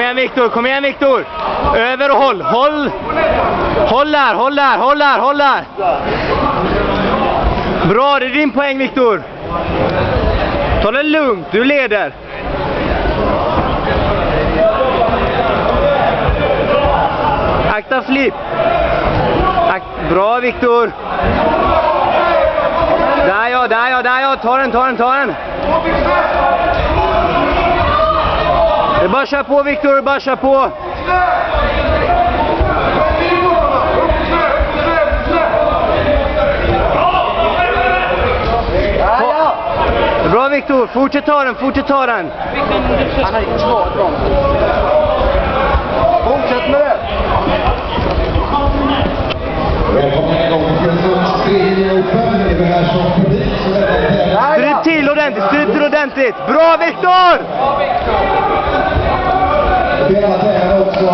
igen Viktor, kom igen Viktor. Över och håll. Håll där. Bra, det är din poäng Viktor. Ta det lugnt, du leder. Akta flip. Bra Viktor. Där ja. Ta den. Det är bara kör på Viktor, bara kör på. Bra Viktor, fortsätt ta den. Han har inte svarat bra. Fortsätt med det. Välkommen igång till Sundsvall Open. Det här som publik så Stryp till ordentligt. Bra Viktor! det är också